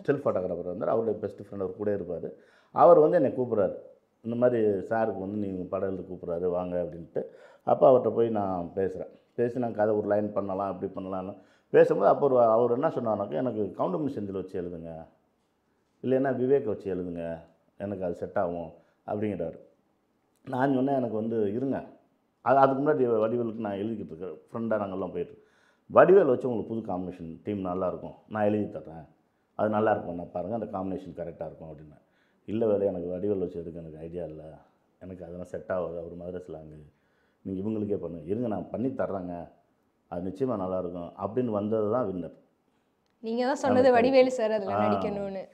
ஸ்டில் ஃபோட்டோகிராஃபர் வந்தார். அவருடைய பெஸ்ட் ஃப்ரெண்ட் அவர் கூட இருப்பார். அவர் வந்து என்னை கூப்பிட்றாரு, இந்த மாதிரி சாருக்கு வந்து நீங்கள் படம் எழுதி கூப்பிட்றாரு வாங்க அப்படின்ட்டு. அப்போ அவர்கிட்ட போய் நான் பேசி நான் கதை ஒரு லைன் பண்ணலாம் அப்படி பண்ணலான்னு பேசும்போது அப்போ அவர் என்ன சொன்னார்னாக்கா, எனக்கு கவுண்டமணி செந்தில் வச்சு எழுதுங்க, இல்லைன்னா விவேக் வச்சு எழுதுங்க, எனக்கு அது செட் ஆகும் அப்படிங்கிறாரு. நான் சொன்னேன் எனக்கு வந்து இருங்க, அதுக்கு முன்னாடி வடிவேலுக்கு நான் எழுதிக்கிட்டு இருக்கேன், ஃப்ரெண்டாக நாங்கள்லாம் போயிட்டு வடிவேல் வச்சு உங்களுக்கு புது காம்பினேஷன் டீம் நல்லாயிருக்கும், நான் எழுதி தர்றேன், அது நல்லாயிருக்கும், நான் பாருங்கள் அந்த காம்பினேஷன் கரெக்டாக இருக்கும் அப்படின்னு. இல்லை வேலை எனக்கு வடிவேல் வச்சு எதுக்கு எனக்கு ஐடியா இல்லை, எனக்கு அதெல்லாம் செட் ஆகாது, அவர் மதுரை ஸ்லாங்கு, நீங்கள் இவங்களுக்கே பண்ணுங்க, இருங்க நான் பண்ணி தர்றேங்க, அது நிச்சயமாக நல்லாயிருக்கும் அப்படின்னு வந்தது தான் வின்னர். நீங்கள் தான் சொன்னது வடிவேலு சார் அதில் நடிக்கணும்னு.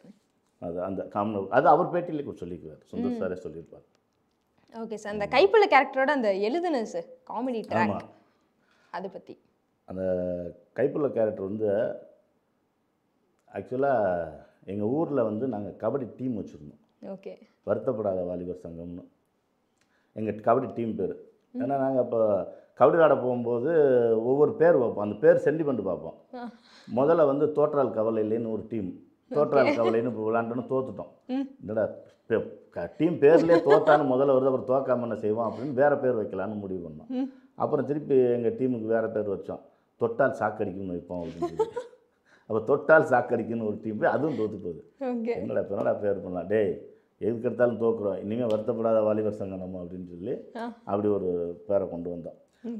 அது அந்த அது அவர் பேட்டியிலே கூட சொல்லிக்குவார், சுந்தர் சாரே சொல்லியிருப்பார். ஓகே சார், அந்த கைப்புள்ள கேரக்டரோட அந்த எழுதுனது சார் காமெடி ட்ராக் அதை பற்றி. அந்த கைப்புள்ள கேரக்டர் வந்து ஆக்சுவலாக எங்கள் ஊரில் வந்து நாங்கள் கபடி டீம் வச்சுருந்தோம். ஓகே. வருத்தப்படாத வாலிபர் சங்கம்னு எங்கள் கபடி டீம் பேர். ஏன்னா நாங்கள் இப்போ கபடி விளாட போகும்போது ஒவ்வொரு பேர் வைப்போம், அந்த பேர் சென்டிமெண்ட் பார்ப்போம். முதல்ல வந்து தோற்றால் கவலை இல்லைன்னு ஒரு டீம், தோற்றால் கவலைன்னு இப்போ விளாண்டோன்னு தோத்துட்டோம். என்னடா டீம் பேர்லேயே தோத்தான்னு முதல்ல வருது, அப்புறம் தோக்காம என்ன செய்வோம் அப்படின்னு வேறு பேர் வைக்கலான்னு முடிவு பண்ணோம். அப்புறம் திருப்பி எங்கள் டீமுக்கு வேறு பேர் வச்சோம், தொட்டால் சாக்கடிக்குன்னு வைப்போம் அப்படின்னு சொல்லி. அப்போ தொட்டால் சாக்கடிக்குன்னு ஒரு டீம் போய் அதுவும் தோற்று போகுது. என்னடா பேர் பண்ணலாம், டேய் எதுக்கு எடுத்தாலும் தோக்குறோம், இனிமேல் வருத்தப்படாத வாலிபர் சங்கம் நம்ம அப்படின்னு சொல்லி அப்படி ஒரு பேரை கொண்டு வந்தோம்.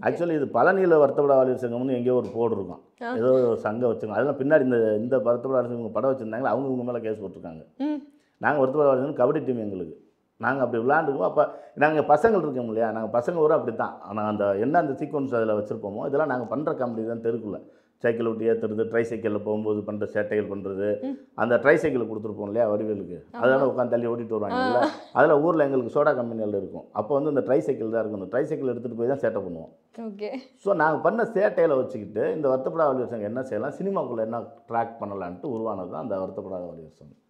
ஆக்சுவலி இது பழனியில் வருத்தப்படாத வாலிபர் சங்கம்னு எங்கேயோ ஒரு போர்டு இருக்கும், ஏதோ ஒரு சங்கம் வச்சுருக்கோம். அதெல்லாம் பின்னாடி இந்த வருத்தப்படாத சங்கம் படம் வச்சுருந்தாங்களே அவங்க இவங்க மேலே கேஸ் போட்டிருக்காங்க. நாங்கள் வருத்தப்படாத வாலிபர் சங்கம் கபடி டீம் எங்களுக்கு, நாங்கள் அப்படி விளாண்டுக்குவோம். அப்போ நாங்கள் பசங்கள் இருக்கோம் இல்லையா, நாங்கள் பசங்க வரும் அப்படி தான். ஆனால் அந்த என்ன அந்த சீக்வன்ஸ் அதில் வச்சுருப்போமோ இதெல்லாம் நாங்கள் பண்ணுற காமெடி தான். தெருக்குள்ள சைக்கிள் விட்டு ஏற்றுறது, ட்ரை சைக்கிளில் போகும்போது பண்ணுற சேட்டைகள் பண்ணுறது, அந்த ட்ரை சைக்கிள் கொடுத்துருப்போம் இல்லையா வடிவேலுக்கு, அதெல்லாம் உட்காந்து தள்ளி ஓட்டிகிட்டு வருவாங்கல்ல, அதில் ஊரில் எங்களுக்கு சோடா கம்பெனியில் இருக்கும். அப்போ வந்து இந்த ட்ரை சைக்கிள் தான் இருக்கும், அந்த ட்ரை சைக்கிள் எடுத்துகிட்டு போய் தான் சேட்டை பண்ணுவோம். ஓகே. ஸோ நாங்கள் பண்ண சேட்டையில் வச்சுக்கிட்டு இந்த வருத்தப்படாத வாலிபர் சங்கம் என்ன செய்யலாம், சினிமாக்குள்ளே என்ன ட்ராக் பண்ணலான்ட்டு உருவானது தான் அந்த வருத்தப்படாத வாலிபர் சங்கம்.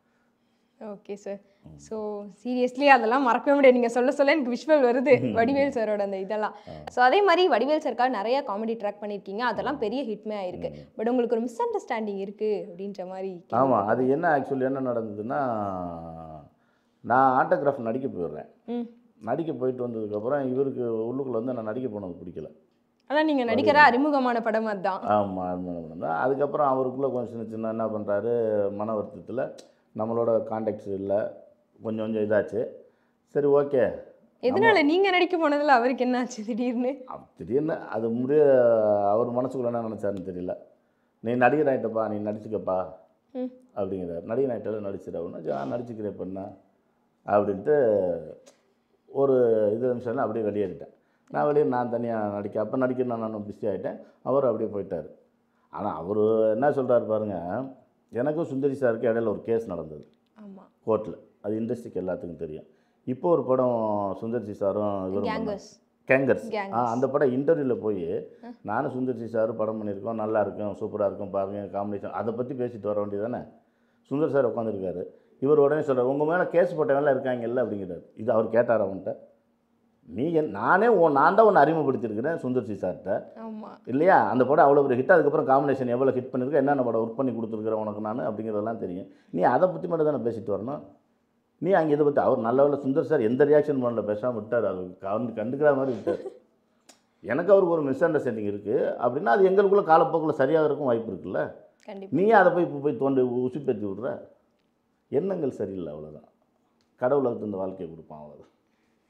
Okay sir. ஸோ சீரியஸ்லி அதெல்லாம் மறக்கவே முடியாது, நீங்கள் சொல்ல எனக்கு விஷுவல் வருது வடிவேல் சாரோட அந்த இதெல்லாம். ஸோ அதே மாதிரி வடிவேல் சாருக்காக நிறைய காமெடி ட்ராக் பண்ணியிருக்கீங்க, அதெல்லாம் பெரிய ஹிட்மே ஆயிருக்கு. பட் உங்களுக்கு ஒரு மிஸ் அண்டர்ஸ்டாண்டிங் இருக்குது அப்படின்ற மாதிரி. ஆமாம், அது என்ன ஆக்சுவலி என்ன நடந்ததுன்னா, நான் ஆட்டோகிராஃப் நடிக்க போயிடுறேன். நடிக்க போயிட்டு வந்ததுக்கப்புறம் இவருக்கு உள்ளுக்குள்ளே வந்து நான் நடிக்க போனது பிடிக்கல. ஆனால் நீங்கள் நடிக்கிற அறிமுகமான படம் அதுதான். ஆமாம், அறிமுகமான படம் தான். அதுக்கப்புறம் அவருக்குள்ளே கொஞ்சம் சின்ன சின்ன என்ன பண்ணுறாரு, மன வருத்தத்தில் நம்மளோட கான்டாக்ட்ஸ் இல்லை, கொஞ்சம் இதாச்சு. சரி ஓகே. எதனால நீங்கள் நடிக்க போனதில் அவருக்கு என்ன ஆச்சு திடீர்னு? திடீர்னு அது அவர் மனசுக்குள்ள என்ன நினச்சாருன்னு தெரியல. நீ நடிகர் ஆகிட்டப்பா, நீ நடிச்சுக்கப்பா அப்படிங்கிறார். நடிகர் ஆகிட்டாலும் நடிச்சிட ஒன்று, நான் நடிச்சுக்கிறேன் பண்ண அப்படின்ட்டு ஒரு நிமிஷம் அப்படியே வெளியேறிட்டேன். நான் தனியாக அப்போ நடிக்க நான் பிஸி ஆகிட்டேன். அவர் அப்படியே போயிட்டார். ஆனால் அவர் என்ன சொல்கிறாரு பாருங்கள், எனக்கும் சுந்தரி சாருக்கு இடையில ஒரு கேஸ் நடந்தது கோர்ட்டில், அது இண்டஸ்ட்ரிக்கு எல்லாத்துக்கும் தெரியும். இப்போ ஒரு படம் சுந்தர்சி சாரும் இவரும் கேங்கர்ஸ், அந்த படம் இன்டர்வியூவில் போய் நானும் சுந்தர்சி சாரும் படம் பண்ணியிருக்கோம், நல்லா இருக்கும், சூப்பராக இருக்கும் பாருங்கள் காம்பினேஷன், அதை பற்றி பேசிட்டு வர வேண்டியது தானே. சுந்தர் சார் உட்காந்துருக்காரு, இவர் உடனே சொல்கிறார், உங்கள் மேலே கேஸ் போட்டவங்களாம் இருக்காங்கல்ல அப்படிங்கிறார். இது அவர் கேட்டார் அவன்கிட்ட, நான் தான் ஒன்று அறிமுகப்படுத்தியிருக்கிறேன் சுந்தர்சி சார்கிட்ட இல்லையா, அந்த படம் அவ்வளோ ஒரு ஹிட், அதுக்கப்புறம் காம்பினேஷன் எவ்வளோ ஹிட் பண்ணியிருக்கேன், என்னென்ன படம் ஒர்க் பண்ணி கொடுத்துருக்குறேன் உனக்கு நான் அப்படிங்கிறதெல்லாம் தெரியும், நீ அதை பற்றி மட்டும் தானே பேசிட்டு வரணும். நீ அங்கே இதை பற்றி அவர் நல்ல சுந்தர் சார் எந்த ரியாக்ஷன் பண்ணல, பேசாமல் விட்டார், அது கண்டுக்கிற மாதிரி விட்டார். எனக்கு அவருக்கு ஒரு மிஸ் அண்டர்ஸ்டாண்டிங் இருக்குது அப்படின்னா அது எங்களுக்குள்ள காலப்போக்கில் சரியாக இருக்கும் வாய்ப்பு இருக்குல்ல. நீ அதை போய் தோண்டி உசுப்பேற்றி விட்ற, எண்ணங்கள் சரியில்லை, அவ்வளோதான். கடவுளுக்கு இந்த வாழ்க்கையை கொடுப்பான், அவ்வளோதான்.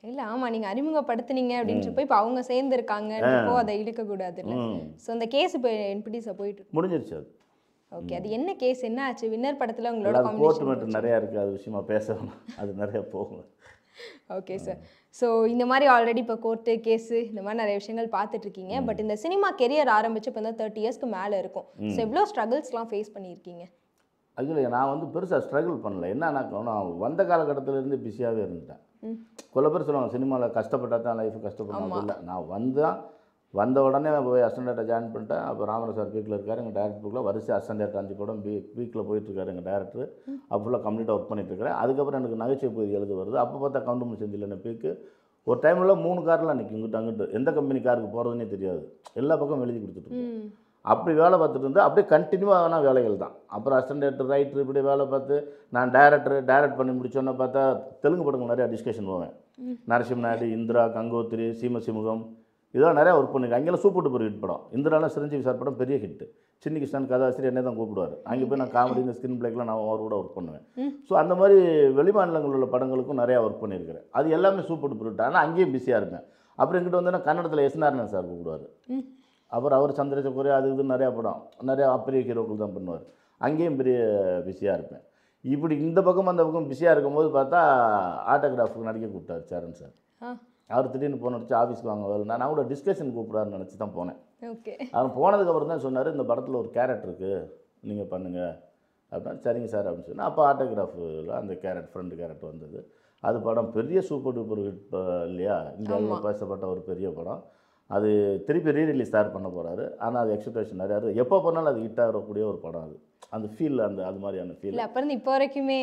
இல்லை ஆமாம், நீங்கள் அறிமுகப்படுத்துனீங்க அப்படின்ட்டு போய் இப்போ அவங்க சேர்ந்துருக்காங்கன்றப்போ அதை இழுக்கக்கூடாது இல்லை. ஸோ அந்த கேஸ் இப்போ என்பிடிஸை போயிட்டு முடிஞ்சிருச்சு. அது ஓகே. அது என்ன கேஸ், என்ன ஆச்சு? வின்னர் படத்தில் உங்களோட கோர்ட் மட்டும் நிறையா இருக்குது, அது விஷயமா பேசணும், அது நிறைய போகும். Okay sir. ஸோ இந்த மாதிரி ஆல்ரெடி இப்போ கோர்ட்டு கேஸு இந்த மாதிரி நிறைய விஷயங்கள் பார்த்துட்ருக்கீங்க. பட் இந்த சினிமா கெரியர் ஆரம்பிச்சு இப்போ 30 இயர்ஸ்க்கு மேலே இருக்கும். ஸோ எவ்வளோ ஸ்ட்ரகிள்ஸ்லாம் ஃபேஸ் பண்ணியிருக்கீங்க? ஆக்சுவலி நான் பெருசாக ஸ்ட்ரகிள் பண்ணல. என்னன்னா நான் வந்த காலகட்டத்திலேருந்து பிஸியாகவே இருந்துட்டேன். சில பேர் சொல்லுவாங்க சினிமாவில் கஷ்டப்பட்டால் தான் லைஃப் கஷ்டப்படணும் இல்லை. நான் வந்த உடனே போய் அசிஸ்டன்ட் ஜாயின் பண்ணிட்டேன். அப்போ ராமராஜ் சார் பீக்கில் இருக்கார், எங்கள் டேரக்டர் புக்கில் வரிசை அசிஸ்டன்ட் 5 படம் வீக்கில் போயிட்டுருக்காரு எங்கள் டேரக்டர். அப்போ ஃபுல்லாக கம்ப்ளீட்டாக ஒர்க் பண்ணிட்டுருக்கிறேன். அதுக்கப்புறம் எனக்கு நகைச்சுவை போய் எழுத வருது. அப்போ பார்த்தா கவுண்டமணி செந்தில் என்ன பீக்கு ஒரு டைமில் 3 காரில் நிற்கும், இங்கிட்ட அங்கிட்டு எந்த கம்பெனி காருக்கு போகிறதுனே தெரியாது, எல்லா பக்கம் எழுதி கொடுத்துட்ருக்கோம். அப்படி வேலை பார்த்துட்டு இருந்தால் அப்படியே கண்டினியூவான வேலைகள் தான். அப்புறம் அசிஸ்டன்ட் ரைட்டர் இப்படி வேலை பார்த்து நான் டைரக்ட் பண்ணி முடிச்சோன்னே பார்த்தா தெலுங்கு படங்கள் நிறையா டிஸ்கஷன் போவேன். நரசிம்ம நாயுடு, இந்திரா, கங்கோத்திரி, சீமசிமுகம் இதெல்லாம் நிறையா ஒர்க் பண்ணியிருக்கேன். அங்கெல்லாம் சூப்பர் டூப்பர் ஹிட் படம். இந்திராலாம் சிரஞ்சீவி சார் படம் பெரிய ஹிட்டு. சின்னி கிருஷ்ணன் கதாசிரியர் என்னை தான் கூப்பிடுவார். அங்கே போய் நான் காமெடி இந்த ஸ்கிரீன் பிளேக்கெலாம் நான் அவர் கூட ஒர்க் பண்ணுவேன். ஸோ அந்த மாதிரி வெளிமாநிலங்களில் உள்ள படங்களுக்கும் நிறையா ஒர்க் பண்ணியிருக்கிறேன். அது எல்லாமே சூப்பர் டூப்பர் ஹிட். ஆனால் அங்கேயும் பிஸியாக இருப்பேன். அப்புறம் எங்கிட்ட வந்து கன்னடத்தில் எஸ் நாராயணன் சார் கூப்பிடுவார். அப்புறம் அவர் சந்திரசேகர் அது இது நிறையா படம் நிறையா பெரிய ஹீரோக்கள் தான் பண்ணுவார். அங்கேயும் பெரிய பிஸியாக இருப்பேன். இப்படி இந்த பக்கம் அந்த பக்கம் பிஸியாக இருக்கும்போது பார்த்தா ஆட்டோகிராஃபுக்கு நடிக்க கூப்பிட்டார் சேரன் சார். அவர் திடீர்னு போன அடிச்சு ஆஃபீஸ்க்கு வாங்க வரல. நான் கூட டிஸ்கஷன் கூப்பிட்றாருன்னு நினச்சி தான் போனேன். ஓகே. அவர் போனதுக்கப்புறம் தான் சொன்னார், இந்த படத்தில் ஒரு கேரக்டர் இருக்குது, நீங்கள் பண்ணுங்கள் அப்படின்னா. சரிங்க சார் அப்படின்னு சொன்னால் அப்போ ஆட்டோகிராஃபில் அந்த ஃப்ரெண்டு கேரக்டர் வந்தது. அது படம் பெரிய சூப்பர் டூப்பர் ஹிட் இல்லையா, இந்தியாவில் பேசப்பட்ட ஒரு பெரிய படம். அது திருப்பி ரீரிலீஸ் ஸ்டார்ட் பண்ண போகிறாரு. ஆனால் அது எக்ஸ்பெக்டேஷன் நிறையா இருக்குது. எப்போ பண்ணாலும் அது ஹிட் ஆகக்கூடிய ஒரு படம். அந்த ஃபீல் அது மாதிரியான ஃபீல் அப்புறம் இப்போ வரைக்குமே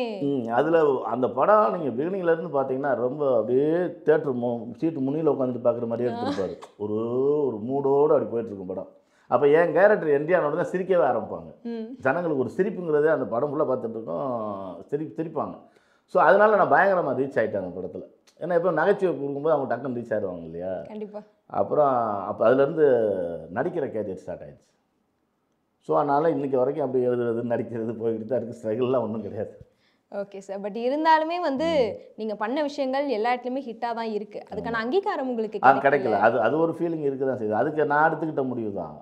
அதில் அந்த படம் நீங்கள் பிகினிங்லேருந்து பார்த்தீங்கன்னா ரொம்ப அப்படியே தேட்டர் சீட்டு முனியில் உட்காந்துட்டு பார்க்குற மாதிரியே எடுத்துருப்பாரு. ஒரு மூடோடு அப்படி போயிட்டுருக்கும் படம். அப்போ என் கேரக்டர் என்டிஆனோட தான் சிரிக்கவே ஆரம்பிப்பாங்க. ஜனங்களுக்கு ஒரு சிரிப்புங்கிறதே அந்த படம் ஃபுல்லாக பார்த்துட்டு இருக்கோம், சிரிப்பாங்க. ஸோ அதனால நான் பயங்கரமாக ரீச் ஆகிட்டேன் அந்த படத்தில். ஏன்னா இப்போ நகைச்சுவை கொடுக்கும்போது அவங்க டக்குன்னு ரீச் ஆகிடுவாங்க இல்லையா. கண்டிப்பாக. அப்புறம் அப்போ அதுலேருந்து நடிக்கிற கேரியர் ஸ்டார்ட் ஆகிடுச்சு. ஸோ அதனால் இன்றைக்கி வரைக்கும் அப்படி எழுதுறது நடிக்கிறது போய்கிட்டு தான் இருக்குது. ஸ்ட்ரகிள்லாம் ஒன்றும் கிடையாது. Okay sir. பட் இருந்தாலுமே நீங்கள் பண்ண விஷயங்கள் எல்லா இடத்துலையுமே ஹிட்டாக தான் இருக்குது. அதுக்கான அங்கீகாரம் உங்களுக்கு கிடைக்கல. அது ஒரு ஃபீலிங் இருக்குது தான் செய்யுது. அதுக்கு நான் எடுத்துக்கிட்ட முடிவு தான்.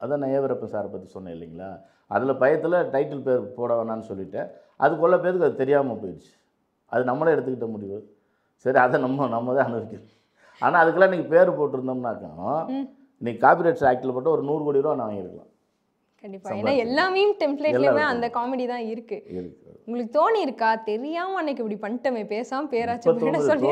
அதான் நான் ஏவரப்பன் சாரை பற்றி சொன்னேன் இல்லைங்களா. அதில் பயத்தில் டைட்டில் பேர் போட வேணான்னு சொல்லிட்டேன். அதுக்குள்ள பேருக்கு அது தெரியாமல் போயிடுச்சு. அது நம்மளே எடுத்துக்கிட்ட முடிவு. சரி, அதை நம்ம தான் அனுபவிக்கணும். ஆனால் அதுக்கெல்லாம் நீங்கள் பேர் போட்டிருந்தோம்னாக்கா இன்றைக்கி காப்பிரைட்ஸ் ஆக்டில் போட்டு ஒரு 100 கோடி ரூபா நான் வாங்கியிருக்கலாம். கண்டிப்பாக. ஏன்னா எல்லாமே டெம்ப்ளேட்லேயுமே அந்த காமெடி தான் இருக்குது. உங்களுக்கு தோணி இருக்கா, தெரியாமல் அன்னைக்கு இப்படி பண்ணிட்டோமே, பேசாமல் பேராச்சும் சொல்லி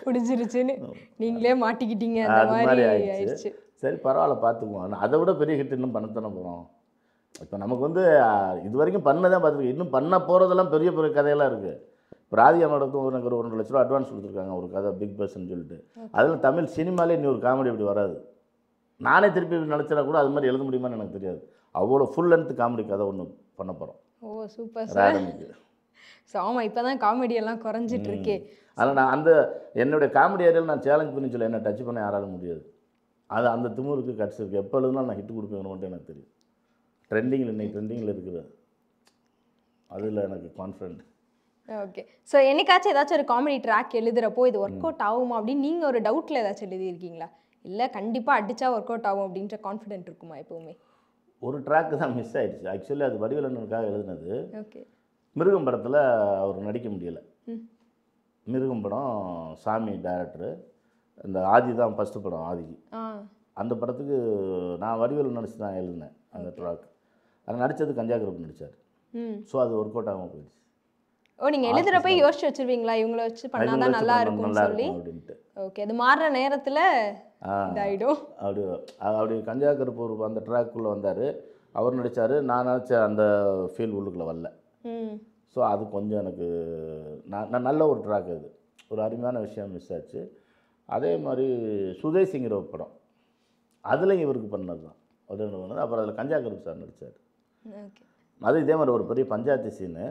முடிஞ்சிருச்சுன்னு நீங்களே மாட்டிக்கிட்டீங்க, அந்த மாதிரி ஆயிடுச்சு. சரி பரவாயில்ல, பார்த்துக்குவோம். அதை விட பெரிய ஹிட் இன்னும் பண்ணத்தானே போகிறோம். இப்போ நமக்கு இது வரைக்கும் பண்ணதான் பார்த்துருக்கேன். இன்னும் பண்ண போகிறதெல்லாம் பெரிய பெரிய கதையெல்லாம் இருக்குது. இப்போ ராதிகா மேடத்தும் எனக்கு ஒரு 1.5 லட்ச ரூபா அட்வான்ஸ் கொடுத்துருக்காங்க ஒரு கதை, பிக் பாஸ்ன்னு சொல்லிட்டு. அதில் தமிழ் சினிமாலே இன்னும் ஒரு காமெடி அப்படி வராது. நானே திருப்பி நினச்சினா கூட அது மாதிரி எழுத முடியுமான்னு எனக்கு தெரியாது. அவ்வளோ ஃபுல் லென்த் காமெடி கதை ஒன்று பண்ண போகிறோம். ஓ சூப்பர் சார். ஸோ ஆமாம், இப்போ தான் காமெடி எல்லாம் குறைஞ்சிட்டு இருக்கே. அதில் நான் என்னுடைய காமெடி ஏரியாவில் நான் சேலஞ்ச் பண்ணி சொல்ல, என்ன டச் பண்ண யாராலும் முடியாது. அந்த திமுருக்கு கட்சி இருக்குது. எப்போ எழுதுனாலும் நான் ஹிட் கொடுப்பேன்னு மட்டும் எனக்கு தெரியும். இன்னைக்கு ட்ரெண்டிங்கில் இருக்குது. அதில் எனக்கு கான்ஃபிடென்ட். ஓகே. ஸோ என்னைக்காச்சும் ஏதாச்சும் ஒரு காமெடி ட்ராக் எழுதுகிறப்போ இது ஒர்க் அவுட் ஆகுமா அப்படின்னு நீங்கள் ஒரு டவுட்டில் ஏதாச்சும் எழுதியிருக்கீங்களா? இல்லை கண்டிப்பாக அடித்தா ஒர்க் அவுட் ஆகும் அப்படின்ற கான்ஃபிடென்ட் இருக்குமா எப்போவுமே? ஒரு ட்ராக்கு தான் மிஸ் ஆகிடுச்சு. ஆக்சுவலி அது வடிவேலனுக்காக எழுதுனது. ஓகே. மிருகம் படத்தில் அவர் நடிக்க முடியலை. மிருகம் படம் சாமி டைரக்டரு, இந்த ஆதி தான் ஃபஸ்ட்டு படம் ஆதிக்கு. அந்த படத்துக்கு நான் வடிவேலு நடிச்சு தான் எழுதினேன் அந்த ட்ராக். அது நடித்தது கஞ்சா குரூப் நடித்தார். ஸோ அது ஒர்க் அவுட் ஆகாமல் போயிடுச்சு. ஓ, நீங்கள் எழுதுகிறப்ப யோசிச்சு வச்சுருவீங்களா இவங்கள வச்சு பண்ணால் தான் நல்லா இருக்கும்னு சொல்லி? அப்படின்ட்டு. ஓகே. அது மாறுற நேரத்தில் இதாகிடும். அப்படி கஞ்சா கருப்பூர் அந்த ட்ராக்குள்ளே வந்தார், அவர் நடித்தார். நான் நினச்ச அந்த ஃபீல் உள்ளுக்குள்ளே வரல. ஸோ அது கொஞ்சம் எனக்கு நான் நல்ல ஒரு ட்ராக், அது ஒரு அருமையான விஷயம் மிஸ் ஆச்சு. அதே மாதிரி சுதேசிங்கிற ஒரு படம், அதுலேயும் இவருக்கு பண்ணது தான் பண்ணது. அப்புறம் அதில் கஞ்சா கருப்பு சார் நடித்தார். அது இதே மாதிரி ஒரு பெரிய பஞ்சாயத்து சீனு,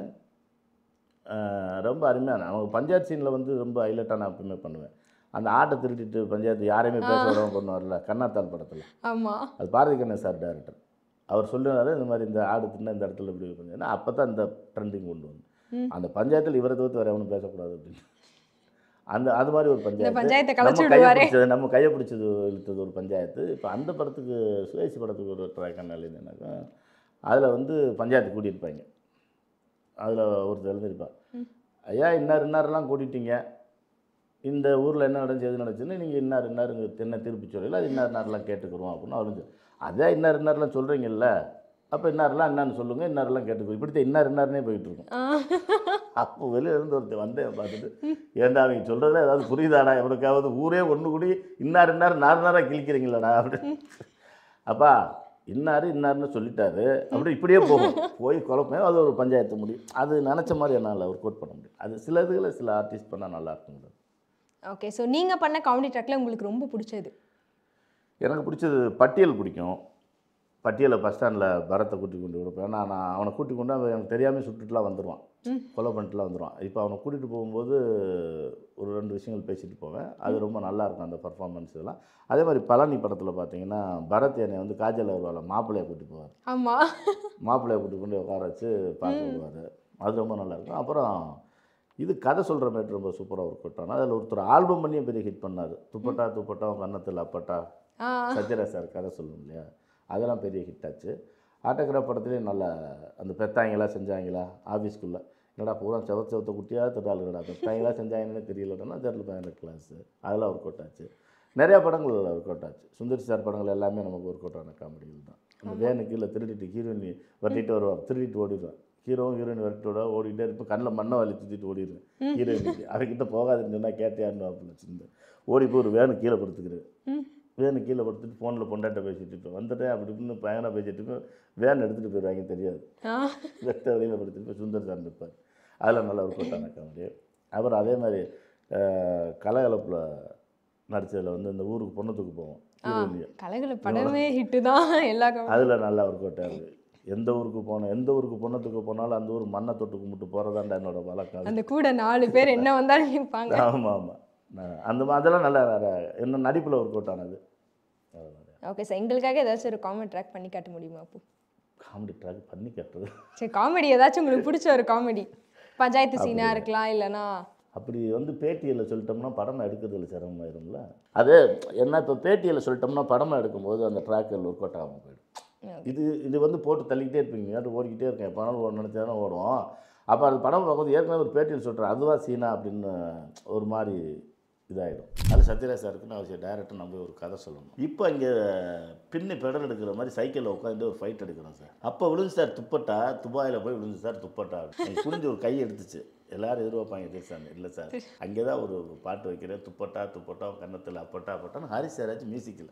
ரொம்ப அருமையான. அவங்க பஞ்சாயத்து சீனில் ரொம்ப ஹைலைட்டாக நான் எப்பவுமே பண்ணுவேன். அந்த ஆட்டை திருட்டிட்டு பஞ்சாயத்து யாரையுமே பேச விடாமல் பண்ணுவார்ல கண்ணாத்தாள் படத்தில். ஆமாம், அது பாரதி கண்ணன் சார் டைரக்டர். அவர் சொல்லுவார், இந்த மாதிரி இந்த ஆடு தின்னா இந்த இடத்துல இப்படி பண்ணா அப்போ தான் இந்த ட்ரெண்டிங் கொண்டு வந்து அந்த பஞ்சாயத்தில் இவரை தவிர்த்து வேறு எவனும் பேசக்கூடாது அப்படின்னு. அது மாதிரி ஒரு பஞ்சாயத்து நம்ம கையை பிடிச்சது இழுத்தது ஒரு பஞ்சாயத்து. இப்போ அந்த படத்துக்கு சுதேசி படத்துக்கு ஒரு ட்ராக் என்ன எழுதினாக்கா, அதில் பஞ்சாயத்து கூட்டியிருப்பாங்க. அதில் ஒருத்தர் எழுதியிருப்பான், ஐயா இன்னாரெல்லாம் கூட்டிட்டீங்க, இந்த ஊரில் என்ன நடந்துச்சு எது நடந்துச்சுன்னு நீங்கள் இன்னாருங்க என்ன திருப்பி சொல்லல, அது இன்னாரெல்லாம் கேட்டுக்கிறோம் அப்படின்னு அவரு. அதே இன்னாரெல்லாம் சொல்கிறீங்கல்ல, அப்போ இன்னாரெல்லாம் என்னன்னு சொல்லுங்கள், இன்னாரெல்லாம் கேட்டுக்கிறோம். இப்படித்தான் இன்னாருன்னே போயிட்டு இருக்கும். அப்போ வெளியே இருந்து ஒருத்தர் வந்தேன் பார்த்துட்டு, ஏன்டா அவங்க சொல்கிறதுல ஏதாவது புரியுதாடா, எவனுக்காவது ஊரே ஒன்று கூடி நாராக கிழிக்கிறீங்களாடா அப்படின்னு. அப்பா இன்னாருன்னு சொல்லிட்டாரு அப்படி இப்படியே போய் குழப்பம். அது ஒரு பஞ்சாயத்து முடியும். அது நினச்ச மாதிரி என்னால் ஒர்க் அவுட் பண்ண முடியும். அது சில இதுகளை சில ஆர்டிஸ்ட் பண்ணால் நல்லா இருக்குங்க. ஓகே. ஸோ நீங்கள் பண்ண காமெடி ட்ராக்கில் உங்களுக்கு ரொம்ப பிடிச்சது? எனக்கு பிடிச்சது பட்டியல் பிடிக்கும். பட்டியலில் பஸ் ஸ்டாண்டில் பரத்தை கூட்டி கொண்டு கொடுப்பேன். நான் அவனை கூட்டி கொண்டு அவன் எனக்கு தெரியாமல் சுட்டுட்டுலாம் வந்துடுவான், கொலை பண்ணிட்டுலாம் வந்துடுவான். இப்போ அவனை கூட்டிகிட்டு போகும்போது ஒரு 2 விஷயங்கள் பேசிட்டு போவேன். அது ரொம்ப நல்லாயிருக்கும் அந்த பர்ஃபார்மன்ஸ் இதெல்லாம். அதே மாதிரி பழனி படத்தில் பார்த்தீங்கன்னா பரத் என்னை காஜல் அகர்வாலை மாப்பிள்ளையை கூட்டி போவார். ஆமாம், மாப்பிள்ளையை கூட்டி கொண்டு உட்கார வச்சு பார்க்க விடுவார். அது ரொம்ப நல்லாயிருக்கும். அப்புறம் இது கதை சொல்கிற மாதிரி ரொம்ப சூப்பராக ஒர்க் அவுட் ஆனால் அதில் ஒருத்தர் ஆல்பம் பண்ணியும் பெரிய ஹிட் பண்ணார். துப்பட்டா கன்னத்தில் அப்பட்டா சத்யராஜ் சார் கதை சொல்லணும் இல்லையா, அதெல்லாம் பெரிய ஹிட் ஆச்சு. ஆட்டோகிராஃப் படத்துலேயும் நல்லா அந்த பெத்தாங்களா செஞ்சாங்களா ஆஃபீஸ்க்குள்ளே, என்னடா பூரா செவத்த குட்டியாக திட்டாளுங்கடா, பெத்தாங்களா செஞ்சாங்கன்னு தெரியலன்னா ஜெர்னல் பயண கிளாஸு, அதெல்லாம் ஒர்க் அவுட் ஆச்சு. நிறையா படங்கள் ஒர்க் அவுட் ஆச்சு. சுந்தர் சார் படங்கள் எல்லாமே நமக்கு ஒர்க் அவுட் ஆன காமெடிகள் தான். அந்த வேனு கீழே திருடிட்டு ஹீரோயின் வரட்டிட்டு வருவான், திருடிட்டு ஓடிடுவான். ஹீரோயின் வரட்டோட ஓடிக்கிட்டே இருப்பேன், கண்ணில் மண்ணை வலி தூத்திட்டு ஓடிடுவேன். ஹீரோயினுக்கு அவகிட்ட போகாதுன்னு சொன்னால் கேட்டியான்னு அப்படின்னு வச்சுருந்த ஓடி போய் ஒரு வேனு கீழே படுத்துக்கிறேன். வேனு கீழே படுத்துட்டு ஃபோனில் பொண்டாட்ட பேசிட்டு இருப்பேன். வந்துட்டேன் அப்படி இப்படின்னு பயனாக பேசிட்டு இருப்பேன். வேன் எடுத்துகிட்டு போயிடுவாங்க தெரியாது. வெட்ட வழியில் படுத்துட்டு சுந்தர் சார் இருப்பார். அதில் நல்லா ஒர்க் அவுட் ஆன காமெடி. அப்புறம் அதே மாதிரி கலகலப்பில் நடித்ததில் வந்து இந்த ஊருக்கு பொண்ணத்துக்கு போவோம், கலகலப்பு படமே ஹிட்டு தான் எல்லா அதில் நல்லா ஒர்க் அவுட் ஆகுது. எந்த ஊருக்கு பொண்ணத்துக்கு போனாலும் அந்த ஊர் மண்ணை தொட்டு கும்பிட்டு போகிறதாண்டா என்னோட வழக்கம். அந்த கூட 4 பேர் என்ன வந்தாலும் நிற்பாங்க. ஆமாம் ஆமாம், அந்த அதெல்லாம் நல்லா என்ன நடிப்பில் ஒர்க் அவுட் ஆனது. ஓகே சார், எங்களுக்காக ஏதாச்சும் ஒரு காமெடி ட்ராக் பண்ணி காட்ட முடியுமா? அப்போ காமெடி ட்ராக் பண்ணி காட்டுறது சரி, காமெடி ஏதாச்சும் உங்களுக்கு பிடிச்ச ஒரு காமெடி, பஞ்சாயத்து சீனாக இருக்கலாம், இல்லைனா அப்படி வந்து பேட்டியில் சொல்லிட்டோம்னா படமாக எடுக்கிறதுல சிரமமாயிரும்ல. அது என்ன, இப்போ பேட்டியில் சொல்லிட்டோம்னா படமாக எடுக்கும்போது அந்த ட்ராக்கில் ஒர்க் அவுட் ஆகாமல் போயிடும். இது வந்து போட்டு தள்ளிக்கிட்டே இருப்பீங்க, அது ஓடிக்கிட்டே இருக்கேன், எப்போனாலும் நினச்சாலும் ஓடும். அப்போ அது படம் பார்க்கும்போது ஏற்கனவே ஒரு பேட்டியில் சொல்கிறேன் அதுவா சீனா அப்படின்னு ஒரு மாதிரி இதாகிடும். அது சத்யராஜ் சாருக்குன்னு அவசியம் டேரக்டர் நம்ம ஒரு கதை சொல்லணும். இப்போ இங்கே பின்னி பெடல் எடுக்கிற மாதிரி சைக்கிளில் உட்காந்து ஒரு ஃபைட் எடுக்கிறோம் சார். அப்போ விழுந்து சார் துப்பட்டா, துபாயில் போய் விழுந்து சார் துப்பட்டா, எனக்கு புரிஞ்சு ஒரு கை எடுத்துச்சு. எல்லாரும் எதிர்பார்ப்பாங்க சார், இல்லை சார் அங்கே தான் ஒரு பாட்டு வைக்கிறேன், துப்பட்டா துப்பட்டா கன்னத்தில் அப்பட்டா அப்பட்டான்னு ஹாரிஸ் சாராச்சும் மியூசிக்கில்